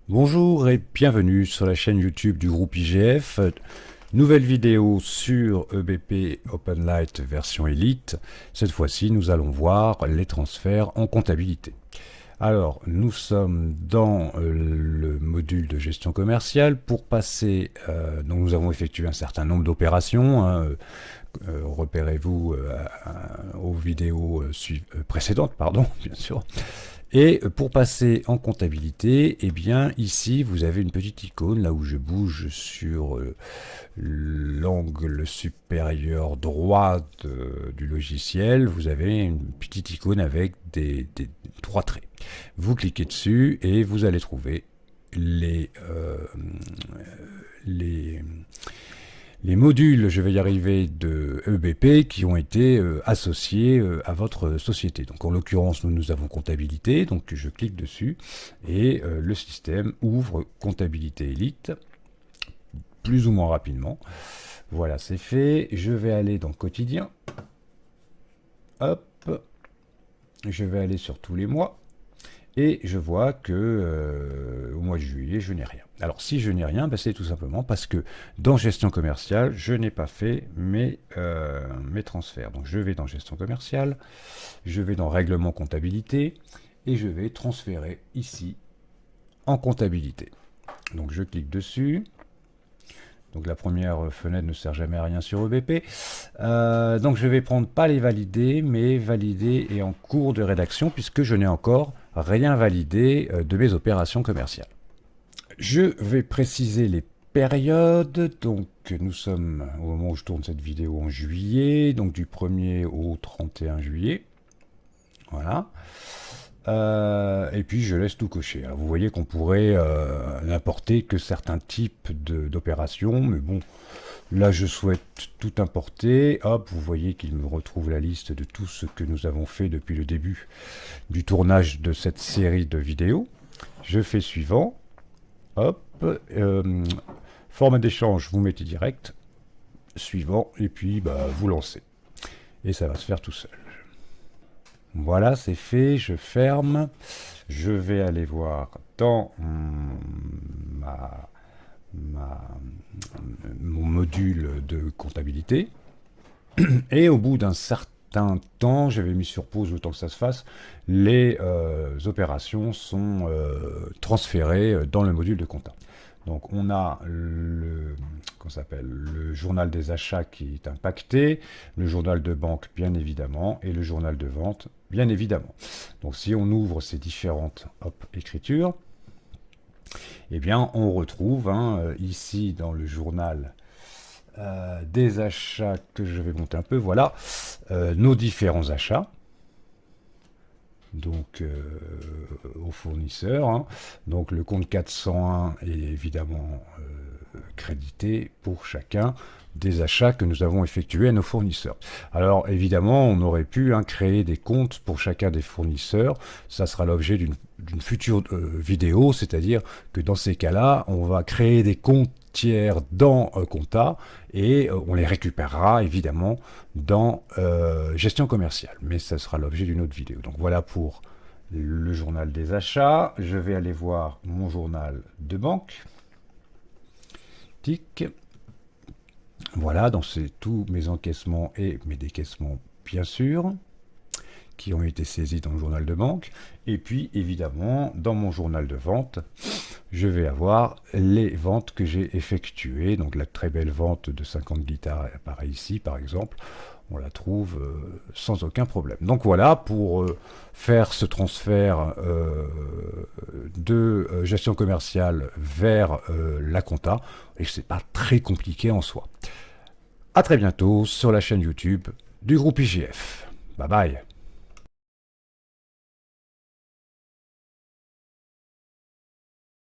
Bonjour et bienvenue sur la chaîne YouTube du groupe IGF. Nouvelle vidéo sur EBP OpenLight version Elite. Cette fois-ci, nous allons voir les transferts en comptabilité. Alors, nous sommes dans le module de gestion commerciale. Pour passer, donc nous avons effectué un certain nombre d'opérations. Repérez-vous aux vidéos précédentes, pardon, bien sûr. Et pour passer en comptabilité, eh bien ici vous avez une petite icône là où je bouge sur l'angle supérieur droit du logiciel. Vous avez une petite icône avec des trois traits. Vous cliquez dessus et vous allez trouver les modules, je vais y arriver, de EBP qui ont été associés à votre société. Donc en l'occurrence, nous avons comptabilité, donc je clique dessus et le système ouvre comptabilité Elite, plus ou moins rapidement. Voilà, c'est fait. Je vais aller dans quotidien. Hop. Je vais aller sur tous les mois. Et je vois que au mois de juillet, je n'ai rien. Alors si je n'ai rien, c'est tout simplement parce que dans gestion commerciale, je n'ai pas fait mes transferts. Donc je vais dans gestion commerciale, je vais dans règlement comptabilité, et je vais transférer ici en comptabilité. Donc je clique dessus. Donc la première fenêtre ne sert jamais à rien sur EBP. Donc je vais prendre pas les validés, mais validés et en cours de rédaction, puisque je n'ai encore rien validé de mes opérations commerciales. Je vais préciser les périodes. Donc nous sommes au moment où je tourne cette vidéo en juillet, donc du 1er au 31 juillet. Voilà. Et puis je laisse tout cocher. Alors, vous voyez qu'on pourrait n'importer que certains types d'opérations, mais bon, là je souhaite tout importer. Hop, vous voyez qu'il me retrouve la liste de tout ce que nous avons fait depuis le début du tournage de cette série de vidéos. Je fais suivant. Hop, forme d'échange, vous mettez direct. Suivant, et puis vous lancez. Et ça va se faire tout seul. Voilà, c'est fait, je ferme. Je vais aller voir dans mon module de comptabilité. Et au bout d'un certain temps, j'avais mis sur pause le temps que ça se fasse, les opérations sont transférées dans le module de compta. Donc on a le journal des achats qui est impacté, le journal de banque bien évidemment, et le journal de vente bien évidemment. Donc si on ouvre ces différentes écritures, eh bien on retrouve ici dans le journal des achats que je vais monter un peu, voilà, nos différents achats. Donc aux fournisseurs. Donc le compte 401 est évidemment crédité pour chacun des achats que nous avons effectués à nos fournisseurs. Alors évidemment, on aurait pu créer des comptes pour chacun des fournisseurs. Ça sera l'objet d'une future vidéo, c'est-à-dire que dans ces cas-là, on va créer des comptes tiers dans compta et on les récupérera évidemment dans gestion commerciale, mais ça sera l'objet d'une autre vidéo. Donc voilà pour le journal des achats. Je vais aller voir mon journal de banque. Tic. Voilà, donc c'est tous mes encaissements et mes décaissements bien sûr qui ont été saisis dans le journal de banque. Et puis évidemment dans mon journal de vente, je vais avoir les ventes que j'ai effectuées. Donc la très belle vente de 50 guitares apparaît ici par exemple. On la trouve sans aucun problème. Donc voilà pour faire ce transfert de gestion commerciale vers la compta. Et c'est pas très compliqué en soi. À très bientôt sur la chaîne YouTube du groupe IGF. Bye bye.